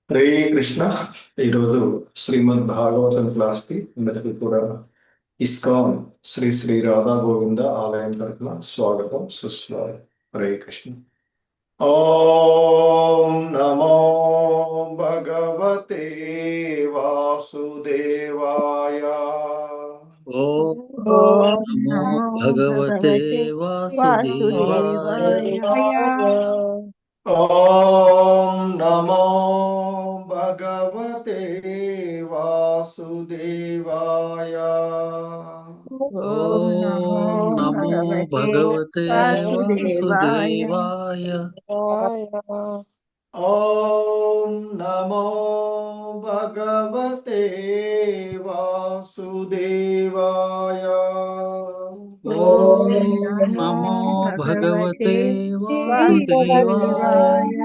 హరే కృష్ణ. ఈరోజు శ్రీమద్ భాగవతం క్లాస్ కి అందరికీ కూడా ఇస్కాన్ శ్రీ శ్రీ రాధా గోవింద ఆలయం తరఫున స్వాగతం సుస్వాగతం. హరే కృష్ణ. ఓం నమో భగవతే వాసుదేవాయ. ఓం నమో భగవతే వాసుదేవాయ. ఓం నమో భగవతే వాసుదేవాయ. ఓం నమో భగవతే వాసుదేవాయ. ఓం నమో భగవతే వాసుదేవాయ. ఓం నమో భగవతే వాసుదేవాయ.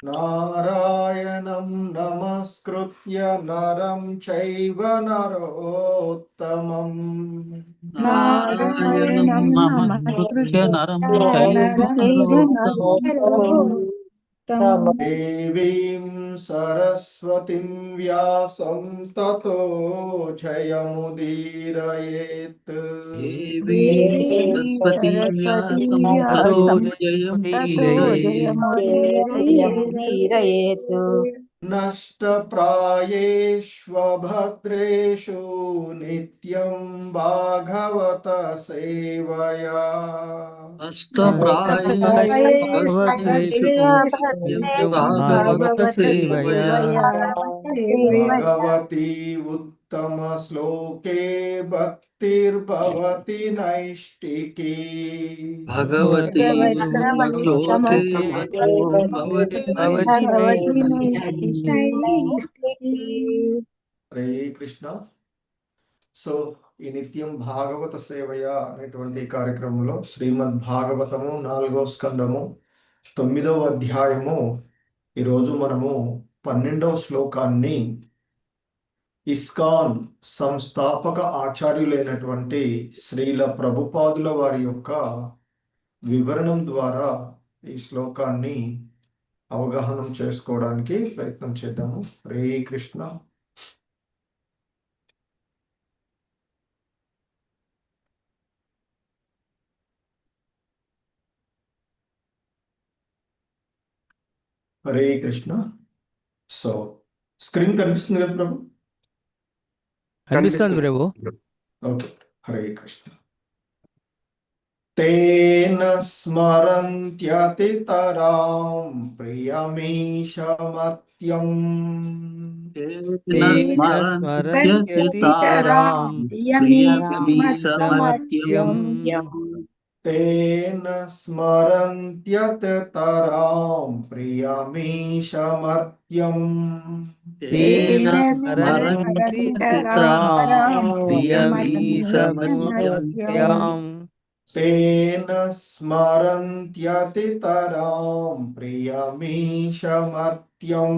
నారాయణం నమస్కృత్య నరం చైవ నరోత్తమం. నారాయణం నమస్కృత్య నరం చైవ నరోత్తమం. దేవీం సరస్వతిం వ్యాసం తతో జయముదీరయేత్. దేవీం సరస్వతీ వ్యాసం తతో జయముదీరయేత్. నష్టప్రాయేష్వభద్రేషు నిత్యం భాగవత సేవయా. నష్టప్రాయేషు భాగవత సేవయా. భగవతి ఉత్తమ శ్లోకే భక్తిర్భవతి నైష్టికీ. భగవతి ఉత్తమ శ్లోకే భవతి నైష్టికీ. హరే కృష్ణ. సో ఈ నిత్యం భాగవత సేవయ అనేటువంటి కార్యక్రమంలో శ్రీమద్ భాగవతము 4వ స్కందము 9వ అధ్యాయము ఈరోజు మనము 12వ శ్లోకాన్ని ఇస్కాన్ సంస్థాపక ఆచార్యులైనటువంటి శ్రీల ప్రభుపాదుల వారి యొక్క వివరణం ద్వారా ఈ శ్లోకాన్ని అవగాహన చేసుకోవడానికి ప్రయత్నం చేద్దాము. హరే కృష్ణ. హరే కృష్ణ. సో స్క్రీన్ కనిపిస్తుంది కదా ప్రభు? కనిపిస్తుంది ప్రభు. ఓకే. హరే కృష్ణ. తేన స్మరంత్యతితరాం ప్రియమీశమత్యం. తేన స్మరంత్యతితరాం ప్రియమీశమత్యం. తేన స్మరంత్యతితరాం ప్రియమీశమర్త్యం. తేన స్మరంత్యతితరాం ప్రియమీశమర్త్యం. తేన స్మరంత్యతితరాం ప్రియమీశమర్త్యం.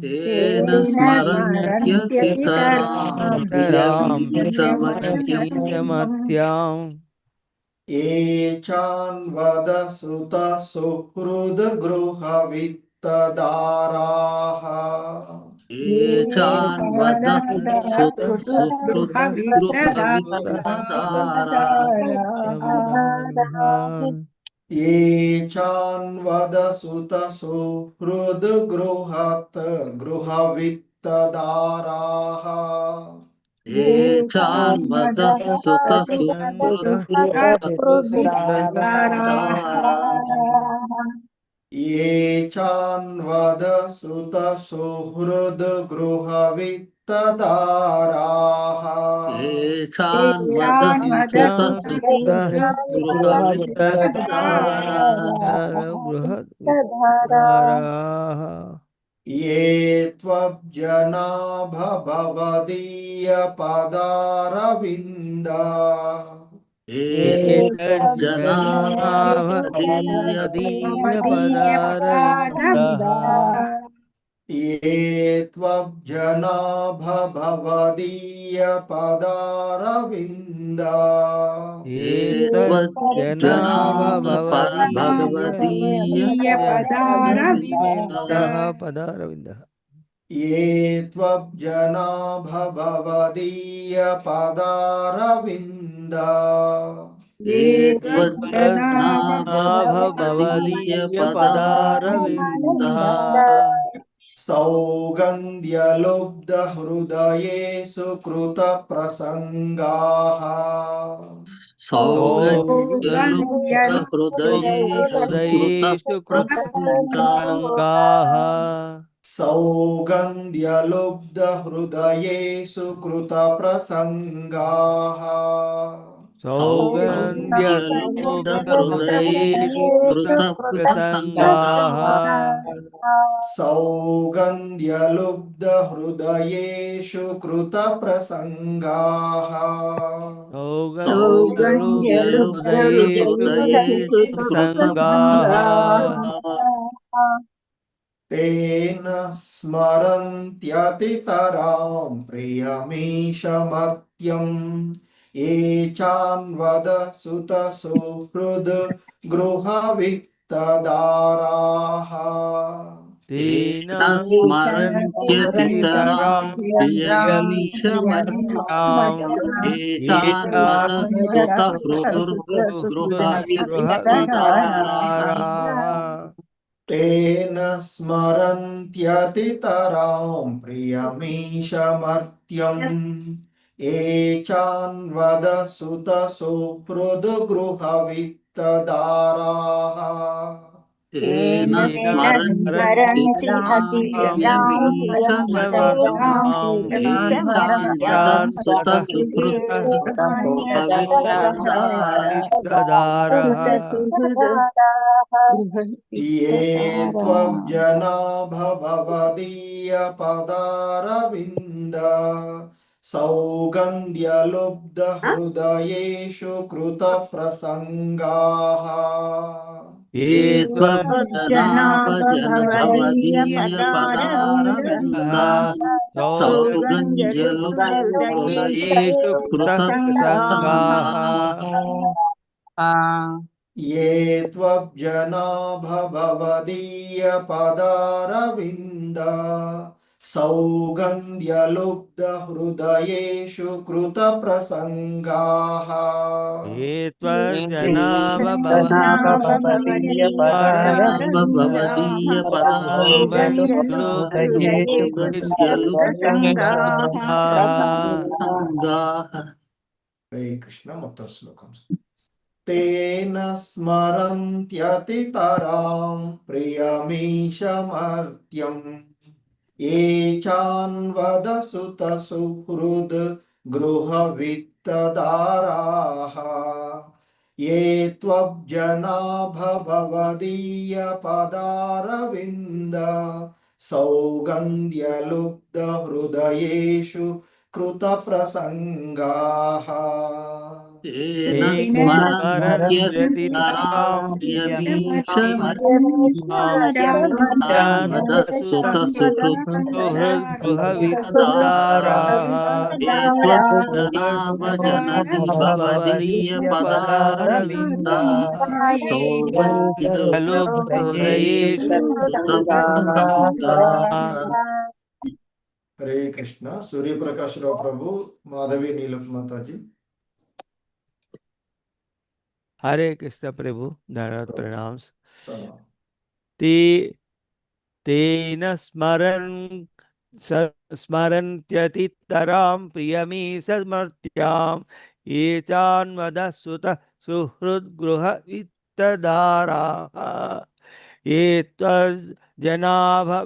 తేన స్మరంత్యతితరాం ప్రియమీశమర్త్యం. ఏ చాన్వద సుత సుహృద్ గృహ విత్తదారాః. ఏ చాన్వద సుత సుహృద్ గృహ విత్తదారాః. ఏ చాన్వద సుత సుహృద్ గృహ విత్తదారాః. ఏ చాన్వద సుత సుహృద్ గృహ విత్తదారాః. ఏ చాన్వద సుత సుహృద్ గృహ విత్తదారాః. ఏ చాన్వద సుత సుహృద్ గృహ విత్తదారాః. ఏ త్వబ్జనా భవదీయ పదారవింద. ఏ జనాభదీయ ये त्वब्जना भवदीयपदारविन्दा ये त्वज्जना भगवदीय पदारविन्दः ये त्वब्जना भवदीयपदारविन्दा ये त्वज्जना भगवदीय पदारविन्दः सौगन्ध्यलुब्धहृदयेषु कृतप्रसङ्गाः सौगन्ध्यलुब्धहृदयेषु हृदयेषु कृतप्रसङ्गाः सौगन्ध्यलुब्धहृदयेषु कृतप्रसङ्गाः सौगन्ध्यलुब्धहृदयेषु कृतप्रसङ्गाः सौगन्ध्यलुब्धहृदयेषु कृतप्रसङ्गाः सौगन्ध्यलुब्धहृदयेषु कृतप्रसङ्गाः तेन स्मरन्त्यतितरां प्रियमीशमर्त्यम् ये चान्वद सुतसुहृद् गृहवित्तदाराः तेन स्मरन्त्यतितरां प्रियमीशमर्त्यां ये चान्वदसुतहृदुर्गृहविदाराः तेन स्मरन्त्यतितरां प्रियमीशमर्त्यम् ये चान्वद सुतसुहृद् तेन स्मरन्त्यतितरां प्रियमीशमर्त्यां ये चान्वदसुतसुहृद्गृहविदाराः ये त्वब्जना भवदीयपदारविन्द सौगन्ध्यलुब्धहृदयेषु कृतप्रसङ्गाः ये त्वज्जना भवदीयपदारविन्दा सौगन्ध्यलुब्धहृदयेषु कृतप्रसङ्गाः ये त्वब्जना भवदीयपदारविन्द सौगन्ध्यलुब्धहृदयेषु कृतप्रसङ्गाः ये त्वज्जना हरे कृष्ण మొత్తం శ్లోకం तेन स्मरन्त्यतितरां प्रियमीशमर्त्यम् ये चान्वदसुतसुहृद् गृहवित्तदाराः ये त्वब्जना भवदीयपदारविन्द सौगन्ध्यलुब्धहृदयेषु कृतप्रसङ्गाः तेन स्मरन्त्यतितरां प्रियमीशमर्त्यान्वदसुतसुहृद्गृहविदाराः ये त्वज्जना भजनति भवदीयपदारविन्दा सौगन्ध्यलुब्धहृदयेषु कृतप्रसङ्गाः हरे कृष्ण सूर्य प्रकाश राव प्रभु माधवी नीलम माता जी हरे कृष्ण प्रभु धन्यवाद प्रणाम प्रणाम। ते तेन स्मरन्त्यतितरां प्रियमीशमर्त्यां ये चान्वदसुतः सुहृद्गृहवित्तदाराः ये त्वज्जना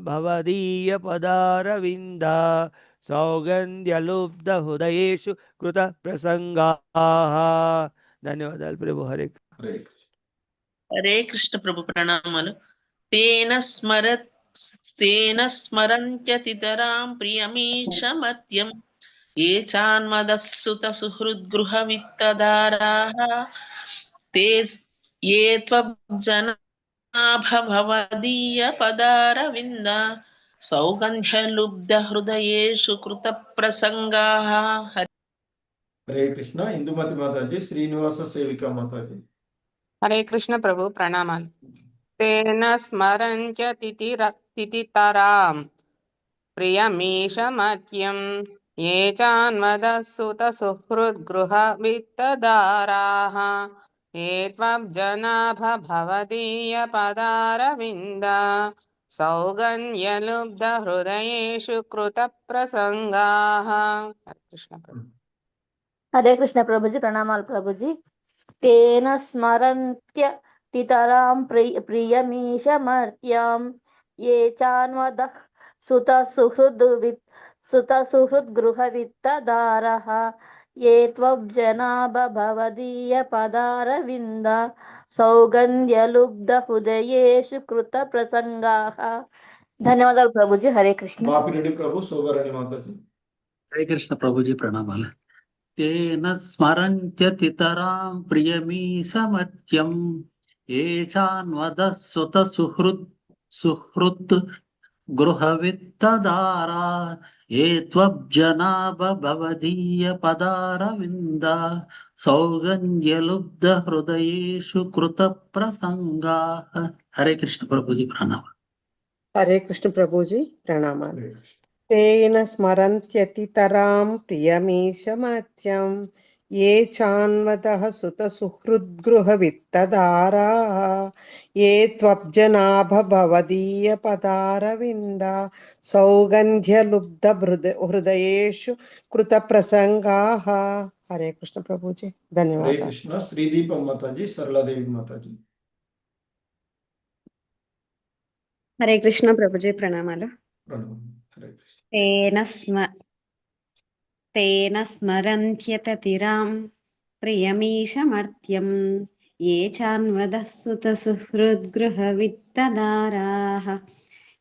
भवदीयपदारविन्दा सौगन्ध्यलुब्धहृदयेषु कृतप्रसङ्गाः धन्यवादाలు प्रभु हरे हरे कृष्ण हरे कृष्ण प्रभु प्रणामाలు तेन स्मरन्त्यतितरां प्रियमीशमत्यं ये चान्मदस्सुतसुहृद्गृहवित्तदाराः ते ये त्वज्जना भवदीयपदारविन्द सौगन्ध्यलुब्धहृदयेषु कृतप्रसङ्गाः हरे कृष्ण इंदुमति माताजी श्रीनिवास सेविका माताजी हरे कृष्ण प्रभु प्रणामाలు तेन स्मरञ्च तितितराम् प्रियमीशमत्यं ये चान्मदसुतसुहृद्गृहवित्तदाराः ये त्वब्जनाभ भवदीयपदारविन्द सौगन्ध्यलुब्धहृदयेषु कृतप्रसङ्गाः कृष्ण प्रभु हरे कृष्ण प्रभुजी प्रणामाल प्रभुजी तेन स्मरन्त्य तितरां प्रियमीशमर्त्यां ये चान्वदः सुतसुहृद्गृहवित्तदारः ये त्वब्जनाभ भवदीयपदारविन्द सौगन्ध्यलुब्धहृदयेषु कृतप्रसङ्गाः ధన్యవాదాలు ప్రభుజీ హరే కృష్ణ बापिरेड्डी प्रभु शोभराणी माताजी हरे कृष्ण प्रभु जी प्रणामाल तेन स्मरन्त्यतितरां प्रियमीशमर्त्यं ये चान्वदः सुहृत् गृहवित्तदारा ये त्वब्जनाभ भवदीयपदारविन्द सौगन्ध्यलुब्धहृदयेषु कृतप्रसङ्गाः हरे कृष्ण प्रभु जी प्रणाम हरे कृष्ण प्रभु जी प्रणामाలు हरे कृष्ण तेन स्मरन्त्यतितरां प्रियमीशमत्यं ये चान्वदः सुतसुहृद्गृहवित्तदाराः ये त्वब्जनाभ भवदीयपदारविन्द सौगन्ध्यलुब्धहृदयेषु कृतप्रसङ्गाः हरे कृष्ण प्रभु जी हरे धन्यवाद कृष्ण श्रीदीपम माताजी सरला देवी माताजी हरे कृष्ण प्रभुजी प्रणामाలు प्रणव हरे कृष्ण तेन स्मरन्त्यतितरां प्रियमीशमर्त्यं ये चान्वदः सुतसुहृद्गृहवित्तदाराः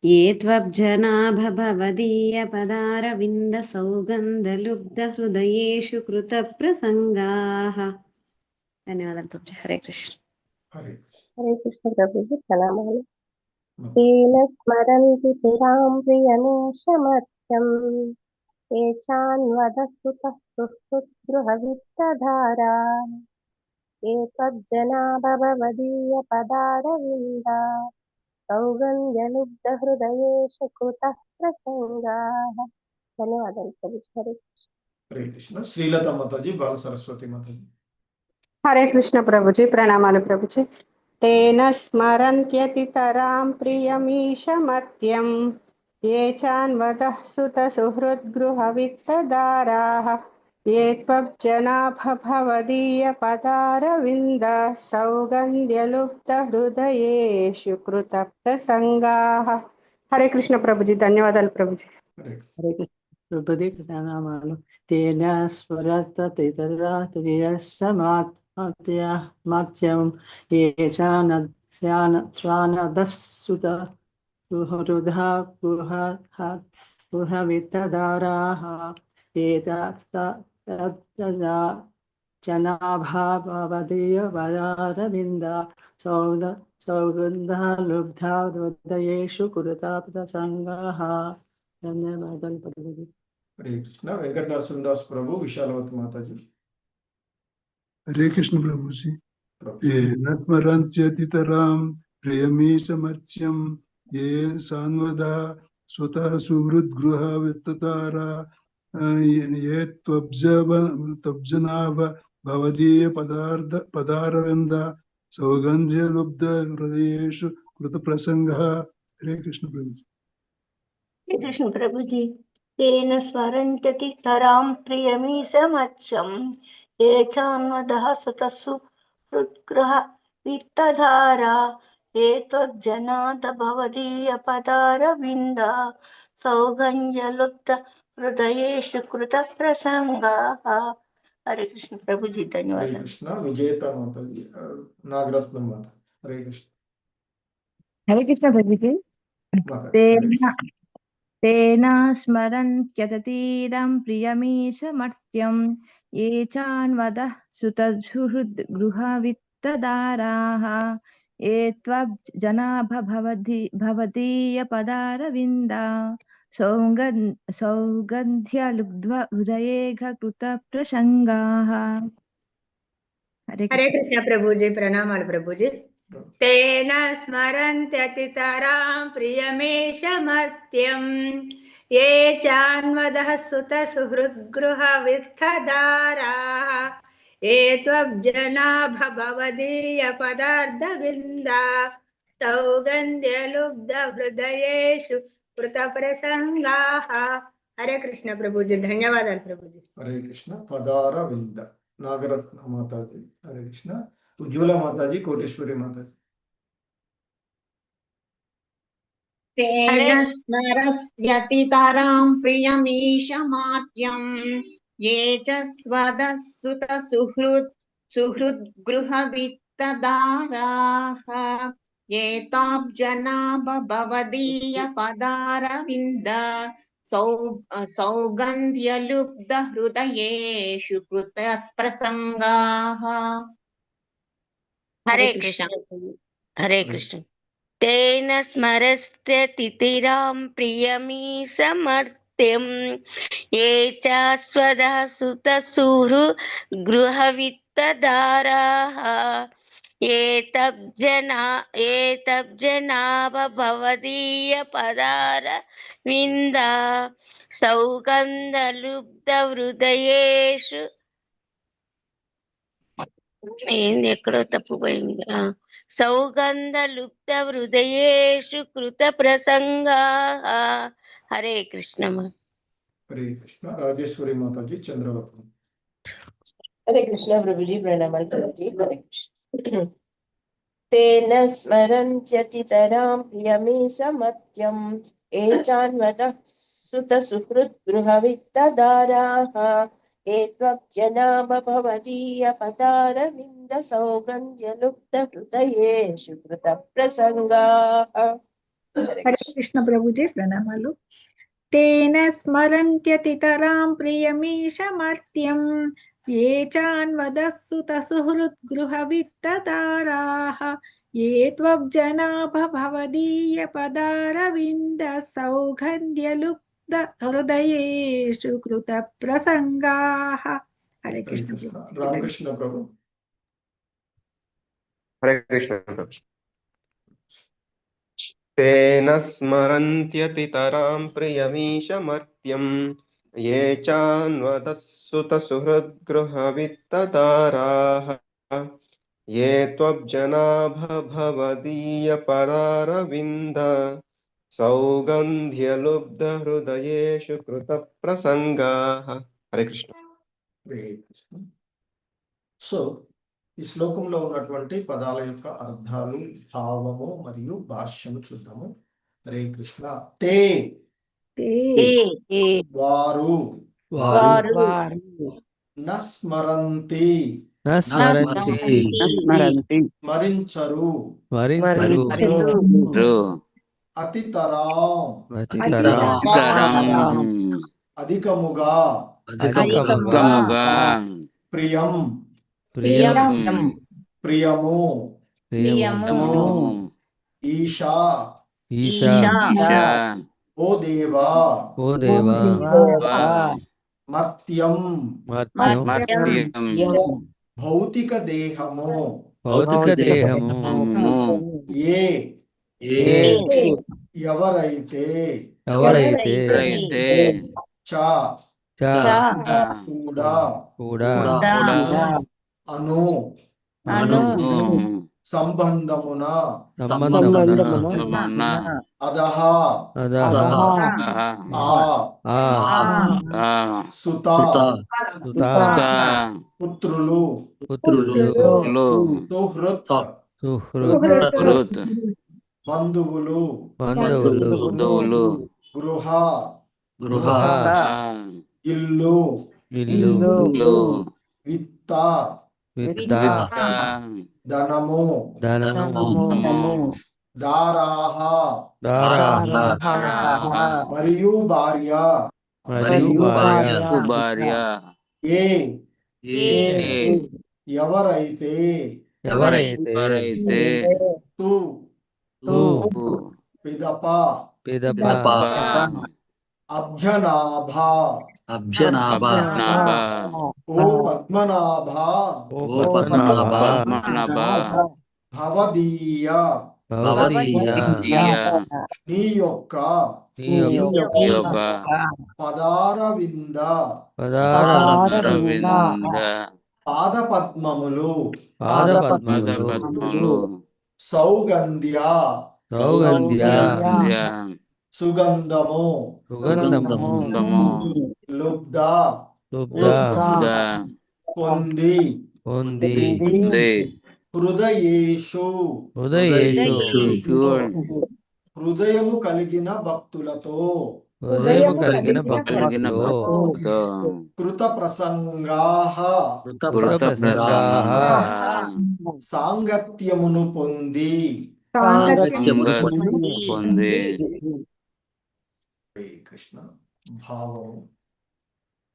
ये त्वब्जनाभ भवदीयपदारविन्दसौगन्धलुब्धहृदयेषु कृतप्रसङ्गाः ధన్యవాదాలు ప్రభుజీ హరే కృష్ణ हरे कृष्ण हरे कृष्ण प्रभु जी प्रणामाలు माता तेन स्मरन्ति तिरां प्रियमीशमत्यं ये चान्वदसुतः सुहृद्गृहवित्तधारा ये त्वज्जनाभ भवदीयपदारविन्दा सौगन्ध्यलुब्धहृदयेषु कृतः प्रसङ्गाः ధన్యవాదాలు ప్రభు జీ హరే కృష్ణ हरे कृष्ण श्रीलता माताजी बाल सरस्वती माताजी हरे कृष्ण प्रभु जी प्रणामाలు प्रभु जी तेन स्मरन्त्यतितरां प्रियमीशमर्त्यं ये चान्वदः सुतसुहृद्गृहवित्तदाराः ये त्वब्जनाभ भवदीयपदारविन्द सौगन्ध्यलुब्धहृदयेषु कृतप्रसङ्गाः हरे कृष्ण प्रभु जी धन्यवादाలు प्रभु जी हरे हरे कृष्ण प्रभु जी प्रणामाలు तेन स्मरन्त्यतितरां ये चानदस्सुत गृहवित्तदाराः ये जनाभावदीयपदारविन्द सौगन्धलुब्धहृदयेषु कृतप्रसङ्गाः ధన్యవాదాలు ప్రభుజీ हरे कृष्ण वेंकट नरसिंहदास प्रभु विशालवती माताजी हरे कृष्ण प्रभु जी प्रभु ये न स्मरन्त्यतितरां प्रियमीशमर्त्यं ये सान्वदा स्वतः सुहृद्गृहवित्तदारा ये त्वब्जनाभ भवदीयपदारविन्द सौगन्ध्यलुब्धहृदयेषु कृतप्रसङ्गः हरे कृष्ण प्रभु जी हरे कृष्ण प्रभु जी तेन स्मरन्त्यतितरां प्रियमीशमत्यं ये चान्वदः सुतसुहृद्गृहवित्तधारा ये त्वज्जनाद भवदीयपदारविन्द सौगन्ध्यलुब्धहृदयेषु कृतप्रसङ्गाः हरे कृष्ण प्रभु जी हरे धन्यवाद कृष्ण विजेता माताजी नागरत्न माता हरे कृष्ण हरे कृष्ण प्रभु जी माता हरे तेन कृष्ण तेन स्मरन्त्यतितीरं प्रियमीशमर्त्यं ये चान्वदः सुतसुहृद्गृहवित्तदाराः ये त्वज्जनाभ भवदीयपदारविन्दा सौगन्ध्यलुब्ध्वा हृदयेघकृतप्रसङ्गाः। हरे हरे कृष्ण। कृष्ण प्रभु जी, प्रणाम प्रभु जी। तेन स्मरन्त्यतितरां प्रियमेशमर्त्यं ये चान्वदः सुतसुहृद्गृहवित्थदाराः ये त्वब्जना भवदीयपदार्धविन्दा सौगन्ध्यलुब्धहृदयेषु कृतप्रसङ्गाः। हरे कृष्ण प्रभु जी, धन्यवादाలు प्रभु जी। हरे कृष्ण। पदार विंद नागरत्न माताजी हरे कृष्ण। उज्ज्वला माताजी, कोटेश्वरी माताजी। तेन स्मरस्यतितरां प्रियमीशमात्यं ये च स्वदः सुहृद्गृहवित्तदाराः ये ताब्जना भवदीयपदारविन्द सौगन्ध्यलुब्धहृदयेषु कृतप्रसङ्गाः। हरे कृष्ण। हरे कृष्ण। तेन स्मरस्त्यतिथिरां प्रियमीशमर्त्यं ये चास्वदः सुतसुहृद्गृहवित्तदाराः ये तब्जना भवदीयपदारविन्दा सौगन्धलुब्धहृदयेषु ఏంది ఎక్కడో తప్పుపోయింది. సౌగంధలుప్త హృదయేషు కృత ప్రసంగా. హరే కృష్ణ. हरे कृष्ण। राजेश्वरी माताजी, चंद्रवती। हरे कृष्ण प्रभु जी, प्रणाम प्रभु जी। हरे कृष्ण। तेन स्मरन्त्यतितरां प्रियमीशमर्त्यं ये चान्वदः सुतसुहृद्गृहवित्तदाराः ये त्वब्जना भवदीयपदारविन्द सौगन्ध्यलुब्धहृदयेषु कृतप्रसङ्गाः। हरे कृष्ण प्रभु जी, प्रणामालु। तेन स्मरन्त्यतितरां प्रियमीशमर्त्यं ये चान्वदः सुतसुहृद्गृहवित्तदाराः ये त्वब्जना भवदीयपदारविन्द सौगन्ध्यलुब्धहृदयेषु कृतप्रसङ्गाः। हरे कृष्ण प्रभु। रामकृष्ण प्रभु। हरे कृष्ण प्रभु। तेन स्मरन्त्यतितरां प्रियमीशमर्त्यं ये चान्वदः सुतसुहृद्गृहवित्तदाराः ये त्वब्जना भवदीयपदारविन्द सौगन्ध्यलुब्धहृदयेषु कृतप्रसङ्गाः। हरे कृष्ण। हरे कृष्ण। సో ఈ శ్లోకంలో ఉన్నటువంటి పదాల యొక్క అర్థాలు, భావము మరియు భాష్యము చూద్దాము. హరే కృష్ణ. తే వారు, నస్మరంతి స్మరించరు, అతితరాం అధికముగా, ప్రియం ప్రియము, ఈశా ఓ దేవా, మర్త్యం భౌతిక దేహము, ఏ ఎవరైతే చ కూడా అను సంబంధమున అదహ సుత పుత్రులు సుహృత్ బంధువులు గృహ ఇల్లు విత్త ధనము దారాహ మరియు భార్య ఏ ఎవరైతే తు తు పిదప పిదప అభ్యనాభ అబ్జనాభ ఓ పద్మనాభ ఓ పద్మనాభ భవదీయ భవదీయ నీ యొక్క నీ యొక్క పదారవింద పదారవింద పాదపద్మములు సౌగంధ్య సుగంధము లుబ్ధ పొంది హృదయేషు హృదయము కలిగిన భక్తులతో కృత ప్రసంగాః సాంగత్యమును పొంది కృష్ణ భావం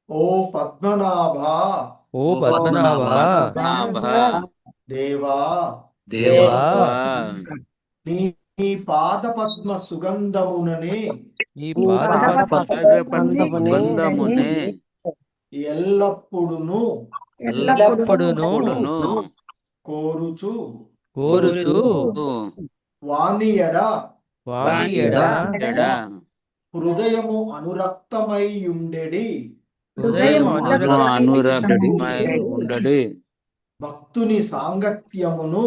ఓ పద్మనాభ దేవా నీ పాద పద్మ సుగంధముననే ఎల్లప్పుడును కోరుచు వాణియడ హృదయము అనురక్తమైయుండెడి భక్తుని సాంగత్యమును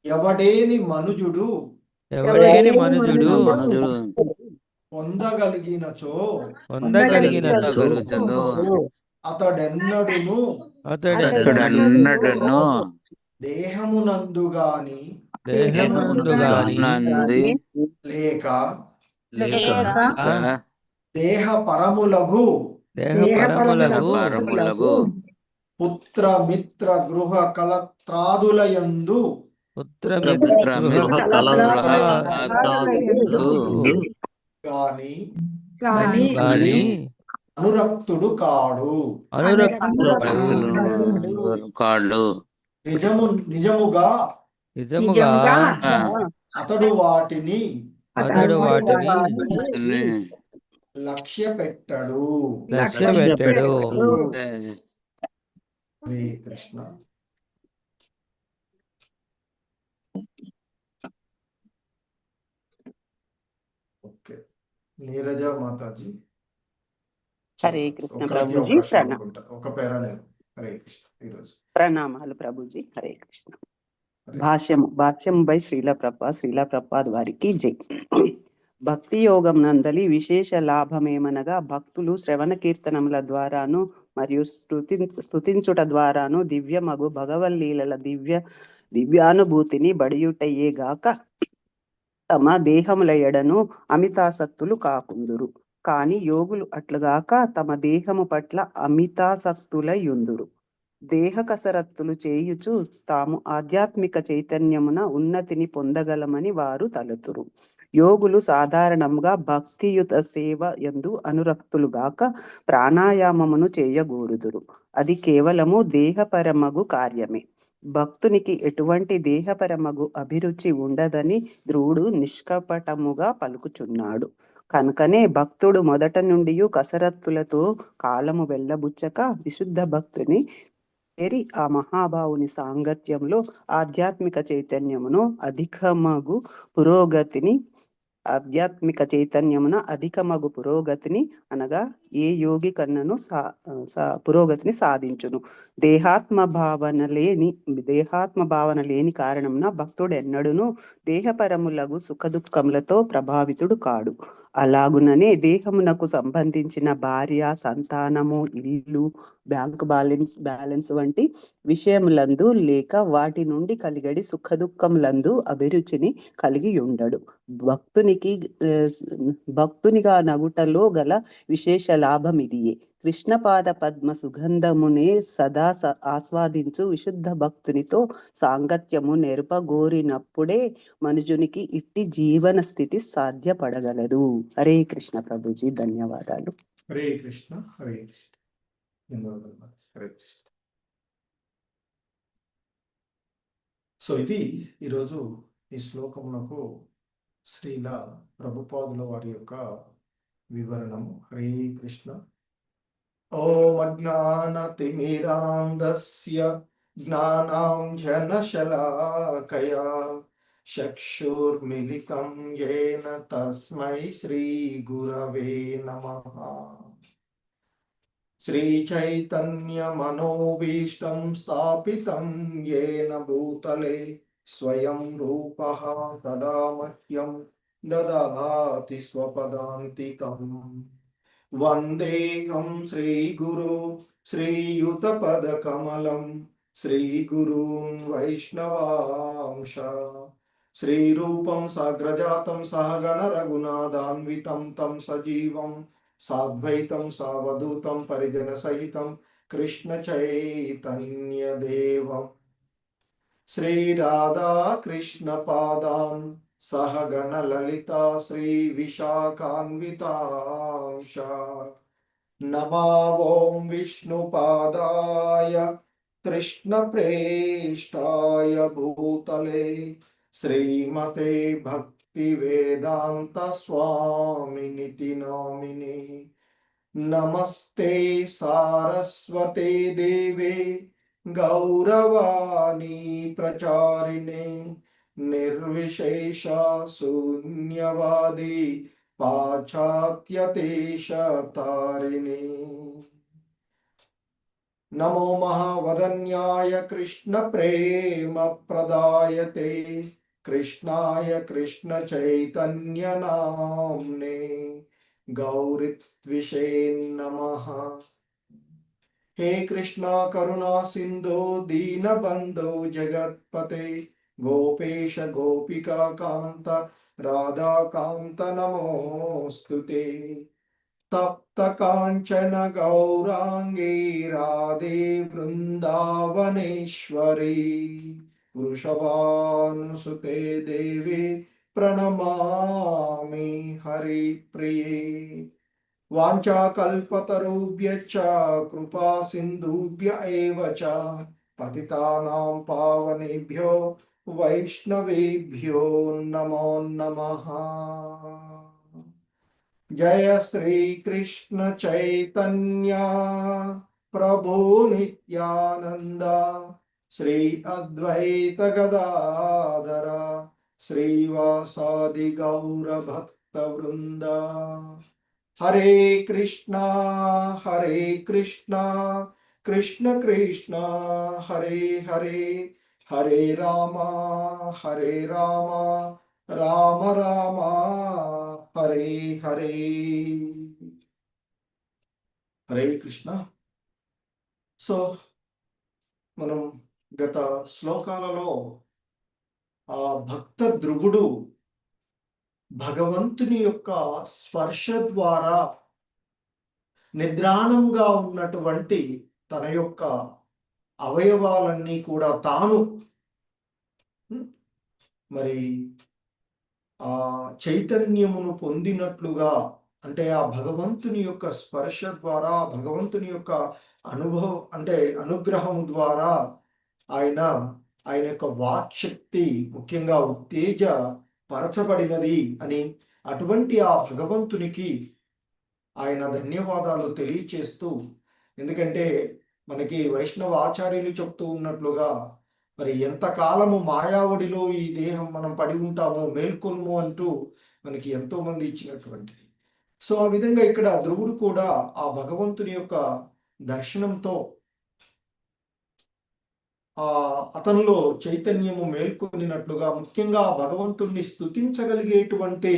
ఎవడేని మనుజుడు పొందగలిగినచో అతడెన్నడును దేహమునందు గాని లేక దేహ పరములగు పుత్ర మిత్ర గృహ కళత్రాదులయందు గాని అనురక్తుడు కాడు నిజముగా అతడు వాటిని లక్ష్య పెట్టడు హరే కృష్ణ. ఓకే, నీరజ మాతాజీ. హరే కృష్ణ ఒకరికి ప్రభుజీ అవకాశం అనుకుంటా. ఒక పేరా నేను. హరే కృష్ణ. ఈరోజు ప్రణామాలు ప్రభుజీ. హరే కృష్ణ. భాష్యం బై శ్రీల ప్రపాద్ వారికి జై. భక్తి యోగం నందలి విశేష లాభమేమనగా భక్తులు శ్రవణ కీర్తనముల ద్వారాను మరియు స్తుతించుట ద్వారాను దివ్యమగు భగవల్లీలల దివ్యానుభూతిని బడియుటయ్యే గాక తమ దేహముల ఎడను అమితాసక్తులు కాకుందురు. కాని యోగులు అట్లుగాక తమ దేహము పట్ల అమితాసక్తులయుందురు. దేహ కసరత్తులు చేయుచు తాము ఆధ్యాత్మిక చైతన్యమున ఉన్నతిని పొందగలమని వారు తలతురు. యోగులు సాధారణంగా భక్తియుత సేవ యందు అనురక్తులుగాక ప్రాణాయామమును చేయగోరుదురు. అది కేవలము దేహపరమగు కార్యమే. భక్తునికి ఎటువంటి దేహపరమగు అభిరుచి ఉండదని ధ్రువుడు నిష్కపటముగా పలుకుచున్నాడు. కనుకనే భక్తుడు మొదట నుండి కసరత్తులతో కాలము వెళ్ళబుచ్చక విశుద్ధ భక్తుని చేరి ఆ మహాభావుని సాంగత్యంలో ఆధ్యాత్మిక చైతన్యమున అధికమగు పురోగతిని అనగా ఏ యోగి కన్నను పురోగతిని సాధించును. దేహాత్మ భావన లేని కారణమున భక్తుడు ఎన్నడును దేహపరములగు సుఖదుఖములతో ప్రభావితుడు కాడు. అలాగుననే దేహమునకు సంబంధించిన భార్య, సంతానము, ఇల్లు, బ్యాంకు బ్యాలెన్స్ వంటి విషయములందు లేక వాటి నుండి కలిగడి సుఖదుఖములందు అభిరుచిని కలిగి ఉండడు. భక్తునిగా నగుటలో గల విశేష లాభం ఇదియే. కృష్ణపాద పద్మ సుగంధమునే సదా ఆస్వాదించు విశుద్ధ భక్తునితో సాంగత్యము నెరపగోరినప్పుడే మనుజునికి ఇట్టి జీవన స్థితి సాధ్యపడగలదు. హరే కృష్ణ ప్రభుజీ. ధన్యవాదాలు. హరే కృష్ణ. హరే కృష్ణ. ధన్యవాదాలు. హరే కృష్ణ. సో ఇది ఈరోజు ఈ శ్లోకమునకు శ్రీల ప్రభుపాదుల వారి యొక్క వివరణము. హరే కృష్ణ. ఓం అజ్ఞానతిమిరాంధస్య జ్ఞానాంజనశలాకయా చక్షుర్మిలితం యేన తస్మై శ్రీ గురవే నమః. శ్రీచైతన్యమనోభీష్టం స్థాపితం యేన భూతలే స్వయం రూపః తదా మహ్యం దదాతి స్వపదాంతికం. వందేహం శ్రీగురు శ్రీయుతపదకమలం శ్రీగురూన్ వైష్ణవాంశ. శ్రీరూపం సాగ్రజాతం సహగణ రఘునాథాన్వితం తం సజీవం సాద్వైతం సావధూతం పరిజన సహితం కృష్ణ చైతన్యదేవం. శ్రీ రాధా కృష్ణ పాదాన్ సహగణ లలితా శ్రీ విశాఖాన్వితాంశ. నమో ఓం విష్ణుపాదాయ కృష్ణ ప్రేష్టాయ భూతలే శ్రీమతే భక్తి వేదాంత స్వామినితి నామినే. నమస్తే సారస్వతే దేవే గౌరవాణి ప్రచారిణే నిర్విశేష శూన్యవాది పాశ్చాత్యదేశతారిణే. నమో మహావదన్యాయ కృష్ణ ప్రేమ ప్రదాయతే కృష్ణాయ కృష్ణ చైతన్య నామ్నే గౌరిత్విషే నమః. హే కృష్ణ కరుణా సింధో దీనబంధో జగత్పతే గోపేశ గోపికా కాంత రాధాకాంత నమోస్తుతే. తప్త కాంచన గౌరాంగే రాధే బృందావనేశ్వరి వృషభానుసుతే దేవి ప్రణమామి హరిప్రియే. వాంఛాకల్పతరుభ్యశ్చ కృపా సింధుభ్య ఏవ చ పతితానాం పావనేభ్యో వైష్ణవేభ్యో నమో నమః. జయ శ్రీ కృష్ణ చైతన్య ప్రభు నిత్యానంద శ్రీ అద్వైత గదాధర శ్రీవాసాది గౌర భక్త వృంద. హరే కృష్ణ కృష్ణ కృష్ణ హరే హరే హరే రామ రామ రామ హరే హరే. హరే కృష్ణ. సో మనం గత శ్లోకాలలో ఆ భక్త ధ్రువుడు భగవంతుని యొక్క స్పర్శ ద్వారా నిద్రాణంగా ఉన్నటువంటి తన యొక్క అవయవాలన్నీ కూడా తాను మరి ఆ చైతన్యమును పొందినట్లుగా, అంటే ఆ భగవంతుని యొక్క స్పర్శ ద్వారా, భగవంతుని యొక్క అనుభవం అంటే అనుగ్రహం ద్వారా ఆయన యొక్క వాక్శక్తి ముఖ్యంగా ఉత్తేజ పరచబడినది అని, అటువంటి ఆ భగవంతునికి ఆయన ధన్యవాదాలు తెలియచేస్తూ, ఎందుకంటే మనకి వైష్ణవ ఆచార్యులు చెప్తూ ఉన్నట్లుగా మరి ఎంతకాలము మాయావడిలో ఈ దేహం మనం పడి ఉంటామో మేల్కొల్ము అంటూ మనకి ఎంతో మంది ఇచ్చినటువంటిది. సో ఆ విధంగా ఇక్కడ ధ్రువుడు కూడా ఆ భగవంతుని యొక్క దర్శనంతో అతనిలో చైతన్యము మేల్కొనినట్లుగా, ముఖ్యంగా భగవంతుణ్ణి స్తుతించగలిగేటువంటి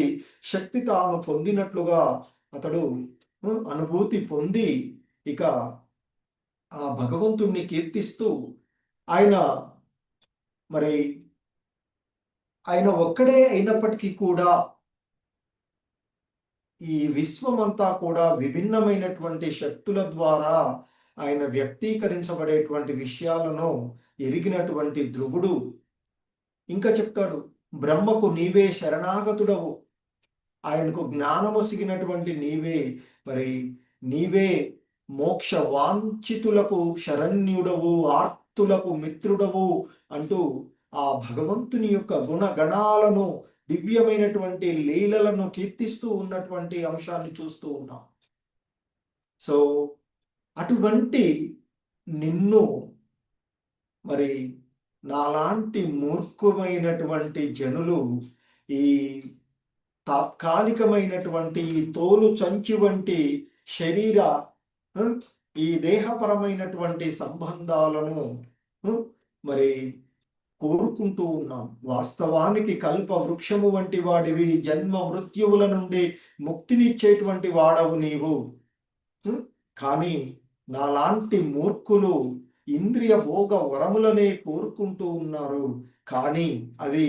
శక్తి తాను పొందినట్లుగా అతడు అనుభూతి పొంది ఇక ఆ భగవంతుణ్ణి కీర్తిస్తూ ఆయన ఒక్కడే అయినప్పటికీ కూడా ఈ విశ్వమంతా కూడా విభిన్నమైనటువంటి శక్తుల ద్వారా ఆయన వ్యక్తీకరించబడేటువంటి విషయాలను ఎరిగినటువంటి ధ్రువుడు ఇంకా చెప్తాడు, బ్రహ్మకు నీవే శరణాగతుడవు, ఆయనకు జ్ఞానమొసిగినటువంటి నీవే మోక్ష వాంఛితులకు శరణ్యుడవు, ఆర్తులకు మిత్రుడవు అంటూ ఆ భగవంతుని యొక్క గుణగణాలను, దివ్యమైనటువంటి లీలలను కీర్తిస్తూ ఉన్నటువంటి అంశాన్ని చూస్తూ ఉన్నాం. సో అటువంటి నిన్ను మరి నాలాంటి మూర్ఖమైనటువంటి జనులు ఈ తాత్కాలికమైనటువంటి ఈ తోలు చంచి వంటి శరీర ఈ దేహపరమైనటువంటి సంబంధాలను మరి కోరుకుంటూ ఉన్నాం. వాస్తవానికి కల్ప వృక్షము వంటి వాడివి, జన్మ మృత్యువుల నుండి ముక్తినిచ్చేటువంటి వాడవు నీవు. కానీ నాలాంటి మూర్ఖులు ఇంద్రియ భోగ వరములనే కోరుకుంటూ ఉన్నారు. కానీ అవి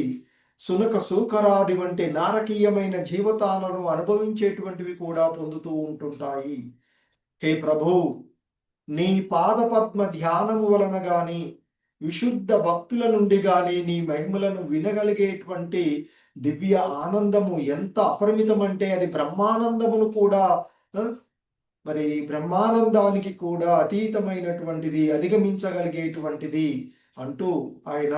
సునక సూకరాది వంటి నారకీయమైన జీవితాలను అనుభవించేటువంటివి కూడా పొందుతూ ఉంటుంటాయి. హే ప్రభు, నీ పాదపద్మ ధ్యానము వలన గాని, విశుద్ధ భక్తుల నుండి గాని నీ మహిమలను వినగలిగేటువంటి దివ్య ఆనందము ఎంత అపరిమితమంటే అది బ్రహ్మానందమును కూడా మరి బ్రహ్మానందానికి కూడా అతీతమైనటువంటిది, అధిగమించగలిగేటువంటిది అంటూ ఆయన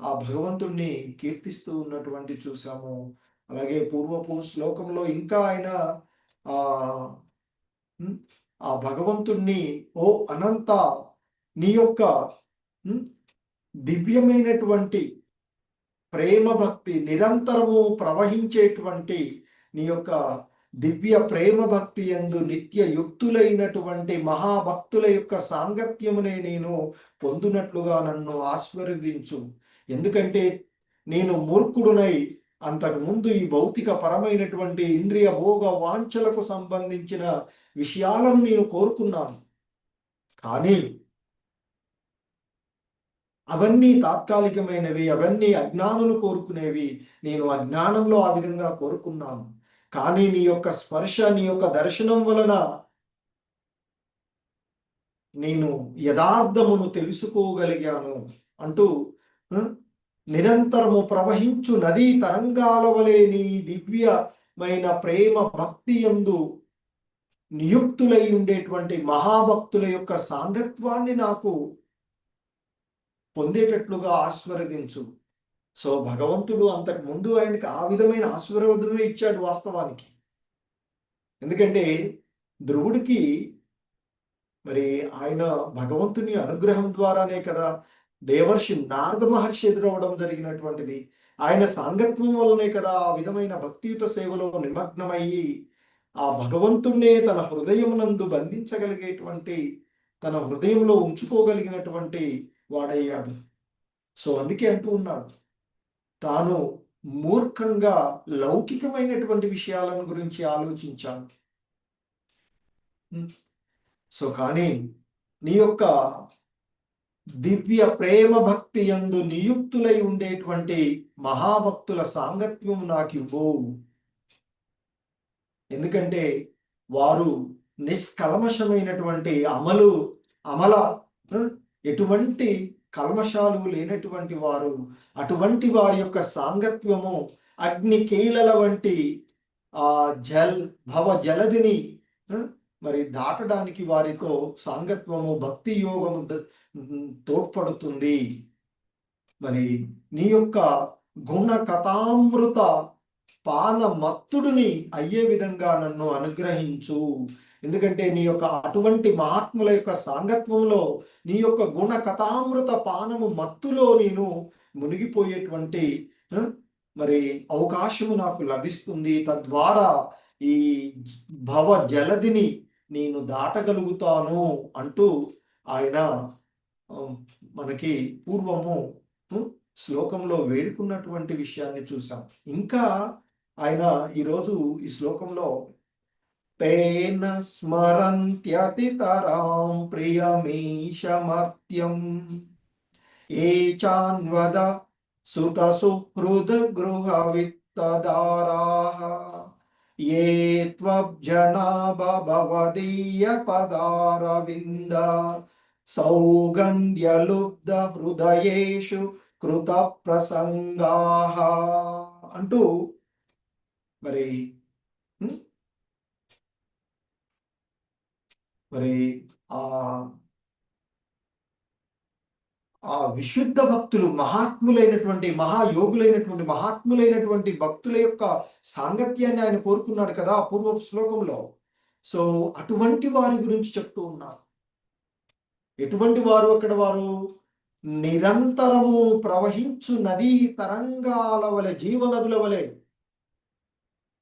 ఆ భగవంతుణ్ణి కీర్తిస్తూ ఉన్నటువంటి చూసాము. అలాగే పూర్వపు శ్లోకంలో ఇంకా ఆయన ఆ భగవంతుణ్ణి, ఓ అనంత, నీ యొక్క దివ్యమైనటువంటి ప్రేమ భక్తి నిరంతరము ప్రవహించేటువంటి నీ యొక్క దివ్య ప్రేమ భక్తి యందు నిత్య యుక్తులైనటువంటి మహాభక్తుల యొక్క సాంగత్యమునే నేను పొందునట్లుగా నన్ను ఆశీర్వదించు. ఎందుకంటే నేను మూర్ఖుడునై అంతకుముందు ఈ భౌతిక పరమైనటువంటి ఇంద్రియ భోగ వాంఛలకు సంబంధించిన విషయాలను నేను కోరుకున్నాను. కానీ అవన్నీ తాత్కాలికమైనవి, అవన్నీ అజ్ఞానులు కోరుకునేవి. నేను అజ్ఞానంలో ఆ విధంగా కోరుకున్నాను. కానీ నీ యొక్క స్పర్శ, నీ యొక్క దర్శనం వలన నేను యథార్థమును తెలుసుకోగలిగాను అంటూ నిరంతరము ప్రవహించు నదీ తరంగాల వలె నీ దివ్యమైన ప్రేమ భక్తి యందు నియుక్తులై ఉండేటువంటి మహాభక్తుల యొక్క సాంగత్వాన్ని నాకు పొందేటట్లుగా ఆశీర్వదించు. సో భగవంతుడు అంతకు ముందు ఆయనకి ఆ విధమైన ఆశీర్వాదమే ఇచ్చాడు వాస్తవానికి. ఎందుకంటే ధ్రువుడికి మరి ఆయన భగవంతుని అనుగ్రహం ద్వారానే కదా దేవర్షి నారద మహర్షి ఎదురవడం జరిగినటువంటిది. ఆయన సాంగత్వం వల్లనే కదా ఆ విధమైన భక్తియుత సేవలో నిమగ్నమయ్యి ఆ భగవంతుణ్ణే తన హృదయమునందు బంధించగలిగేటువంటి, తన హృదయంలో ఉంచుకోగలిగినటువంటి వాడయ్యాడు. సో అందుకే అంటూ ఉన్నాడు, తాను మూర్ఖంగా లౌకికమైనటువంటి విషయాలను గురించి ఆలోచించాను. సో కానీ నీ యొక్క దివ్య ప్రేమ భక్తి యందు నియుక్తులై ఉండేటువంటి మహాభక్తుల సాంగత్యం నాకు ఇవ్వు. ఎందుకంటే వారు నిష్కల్మషమైనటువంటి అమల ఎటువంటి కల్మషాలు లేనటువంటి వారు. అటువంటి వారి యొక్క సాంగత్యము అగ్ని కీలల వంటి ఆ భవ జలదిని మరి దాటడానికి వారితో సాంగత్వము, భక్తి యోగము తోడ్పడుతుంది. మరి నీ యొక్క గుణ కథామృత పాన మత్తుడిని అయ్యే విధంగా నన్ను అనుగ్రహించు. ఎందుకంటే నీ యొక్క అటువంటి మహాత్ముల యొక్క సాంగత్వంలో నీ యొక్క గుణ కథామృత పానము మత్తులో నేను మునిగిపోయేటువంటి మరి అవకాశము నాకు లభిస్తుంది. తద్వారా ఈ భవ జలదిని నేను దాటగలుగుతాను అంటూ ఆయన మనకి పూర్వము శ్లోకంలో వేడుకున్నటువంటి విషయాన్ని చూసాం. ఇంకా ఆయన ఈరోజు ఈ శ్లోకంలో తేన స్మరంత్యతితరాం ప్రియమీశమర్త్యం ఏ చాన్వద సుత సుహృద్ గృహ విత్తదారాః ఏ త్వబ్జనాభవదీయ పదారవింద సౌగంధ్యలుబ్ధ హృదయేషు కృత ప్రసంగాః అంటూ మరి ఆ ఆ విశుద్ధ భక్తులు, మహాత్ములైనటువంటి మహాయోగులైనటువంటి మహాత్ములైనటువంటి భక్తుల యొక్క సాంగత్యాన్ని ఆయన కోరుకున్నాడు కదా పూర్వ శ్లోకంలో. సో అటువంటి వారి గురించి చెప్తూ ఉన్నారు. ఎటువంటి వారు అక్కడ? వారు నిరంతరము ప్రవహించు నదీ తరంగాల వలె, జీవనదుల వలె.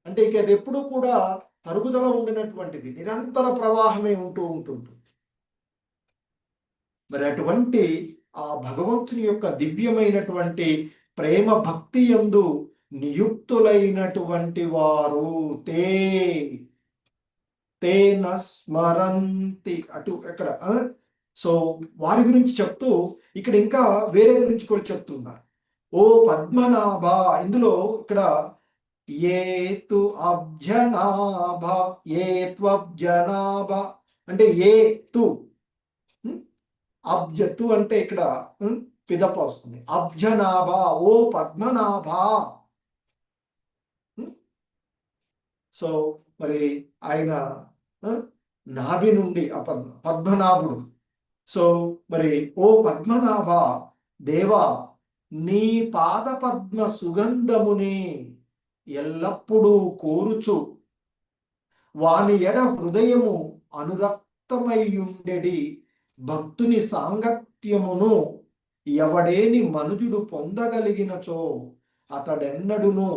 అంటే ఇక అది ఎప్పుడు కూడా తరుగుదల ఉండినటువంటిది, నిరంతర ప్రవాహమే ఉంటూ ఉంటుంది. మరి అటువంటి ఆ భగవంతుని యొక్క దివ్యమైనటువంటి ప్రేమ భక్తి యందు నియుక్తులైనటువంటి వారు తేన స్మరంతి. అటు ఎక్కడ? సో వారి గురించి చెప్తూ ఇక్కడ ఇంకా వేరే గురించి కూడా చెప్తున్నారు. ఓ పద్మనాభ, ఇందులో ఇక్కడ ఏతు అబ్జనాభ, ఏత్వబ్జనాభ అంటే ఏతు అబ్జతు అంటే ఇక్కడ పిదప వస్తుంది. అబ్జనాభ, ఓ పద్మనాభ. సో మరి ఆయన నాభి నుండి పద్మనాభుడు. సో మరి ఓ పద్మనాభ దేవా, నీ పాద పద్మ సుగంధముని ఎల్లప్పుడూ కోరుచు వాని ఎడ హృదయము అనురక్తమయ్యుండెడి భక్తుని సాంగత్యమును ఎవడేని మనుజుడు పొందగలిగినచో అతడెన్నడును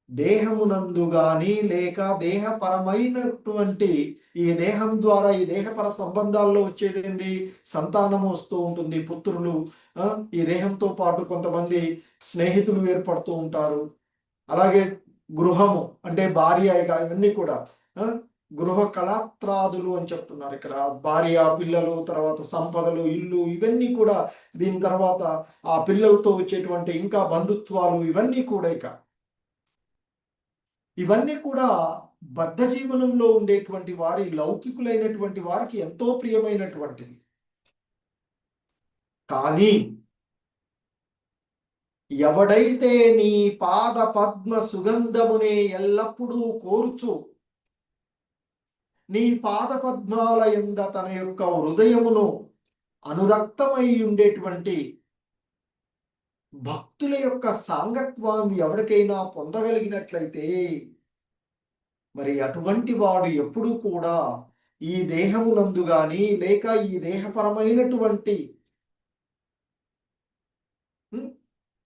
దేహమునందు గాని లేక దేహపరమైనటువంటి ఈ దేహం ద్వారా, ఈ దేహపర సంబంధాల్లో వచ్చేది ఏంది? సంతానము వస్తూ ఉంటుంది, పుత్రులు. ఈ దేహంతో పాటు కొంతమంది స్నేహితులు ఏర్పడుతూ ఉంటారు. అలాగే గృహము అంటే భార్య, ఇవన్నీ కూడా గృహ కళాత్రాదులు అని చెప్తున్నారు ఇక్కడ. భార్య, పిల్లలు, తర్వాత సంపదలు, ఇల్లు, ఇవన్నీ కూడా. దీని తర్వాత ఆ పిల్లలతో వచ్చేటువంటి ఇంకా బంధుత్వాలు, ఇవన్నీ కూడా ఇవన్నీ కూడా బద్ధ జీవనంలో ఉండేటువంటి వారి, లౌకికులైనటువంటి వారికి ఎంతో ప్రియమైనటువంటివి. కానీ ఎవడైతే నీ పాద పద్మ సుగంధమునే ఎల్లప్పుడూ కోరుచు నీ పాద పద్మాల యంద తన యొక్క హృదయమును అనురక్తమై ఉండేటువంటి భక్తుల యొక్క సాంగత్వాన్ని ఎవరికైనా పొందగలిగినట్లయితే మరి అటువంటి వాడు ఎప్పుడూ కూడా ఈ దేహమునందు గాని లేక ఈ దేహపరమైనటువంటి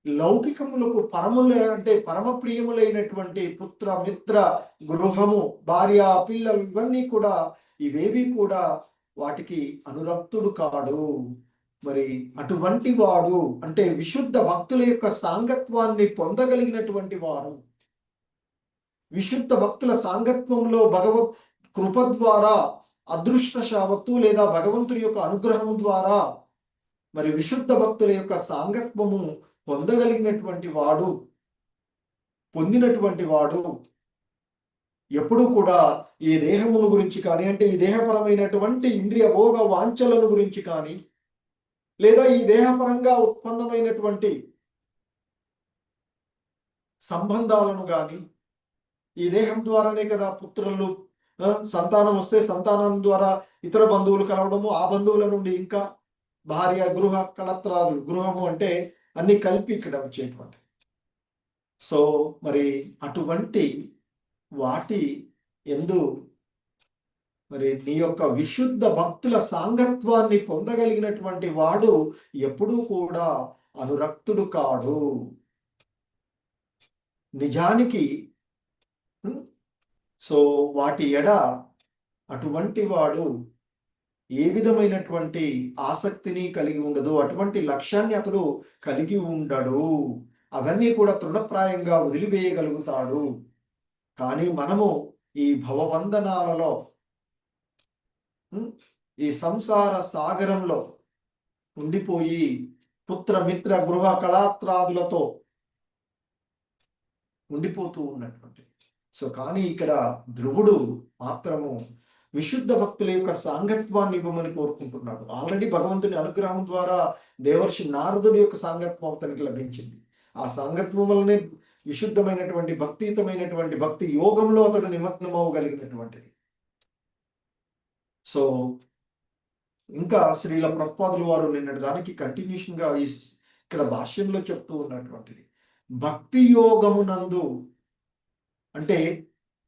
లౌకికములకు అంటే పరమ ప్రియములైనటువంటి పుత్ర, మిత్ర, గృహము, భార్య, పిల్లలు, ఇవన్నీ కూడా ఇవేవి కూడా వాటికి అనురక్తుడు కాడు. మరి అటువంటి వాడు అంటే విశుద్ధ భక్తుల యొక్క సాంగత్వాన్ని పొందగలిగినటువంటి వారు, విశుద్ధ భక్తుల సాంగత్వంలో భగవత్ కృప ద్వారా, అదృష్టశావత్తు లేదా భగవంతుని యొక్క అనుగ్రహం ద్వారా మరి విశుద్ధ భక్తుల యొక్క సాంగత్వము పొందగలిగినటువంటి వాడు, పొందినటువంటి వాడు ఎప్పుడూ కూడా ఈ దేహమును గురించి కానీ, అంటే ఈ దేహపరమైనటువంటి ఇంద్రియ భోగ వాంఛలను గురించి కానీ, లేదా ఈ దేహపరంగా ఉత్పన్నమైనటువంటి సంబంధాలను కానీ, ఈ దేహం ద్వారానే కదా పుత్రులు, సంతానం వస్తే సంతానం ద్వారా ఇతర బంధువులు కలవడము, ఆ బంధువుల నుండి ఇంకా భార్య, గృహ కళత్రాలు, గృహము అంటే అన్ని కలిపి ఇక్కడ వచ్చేటువంటి. సో మరి అటువంటి వాటి ఎందు మరి నీ యొక్క విశుద్ధ భక్తుల సాంగత్వాన్ని పొందగలిగినటువంటి వాడు ఎప్పుడూ కూడా అనురక్తుడు కాడు. నిజానికి సో వాటి ఎడ అటువంటి వాడు ఏ విధమైనటువంటి ఆసక్తిని కలిగి ఉండదు, అటువంటి లక్ష్యాన్ని అతడు కలిగి ఉండడు. అవన్నీ కూడా తృణప్రాయంగా వదిలివేయగలుగుతాడు. కానీ మనము ఈ భవబంధనాలలో, ఈ సంసార సాగరంలో ఉండిపోయి పుత్ర, మిత్ర, గృహ కళాత్రాదులతో ఉండిపోతూ ఉన్నటువంటి. సో కానీ ఇక్కడ ధ్రువుడు మాత్రము విశుద్ధ భక్తుల యొక్క సాంగత్వాన్ని ఇవ్వమని కోరుకుంటున్నాడు. ఆల్రెడీ భగవంతుని అనుగ్రహం ద్వారా దేవర్షి నారదుడి యొక్క సాంగత్వం అతనికి లభించింది. ఆ సాంగత్వం వల్లనే విశుద్ధమైనటువంటి భక్తియుతమైనటువంటి భక్తి యోగంలో అతడు నిమగ్నమవగలిగినటువంటిది. సో ఇంకా శ్రీల ప్రభుపాదుల వారు నిన్నటి దానికి కంటిన్యూషన్ గా ఇక్కడ భాష్యంలో చెప్తూ ఉన్నటువంటిది భక్తి యోగమునందు అంటే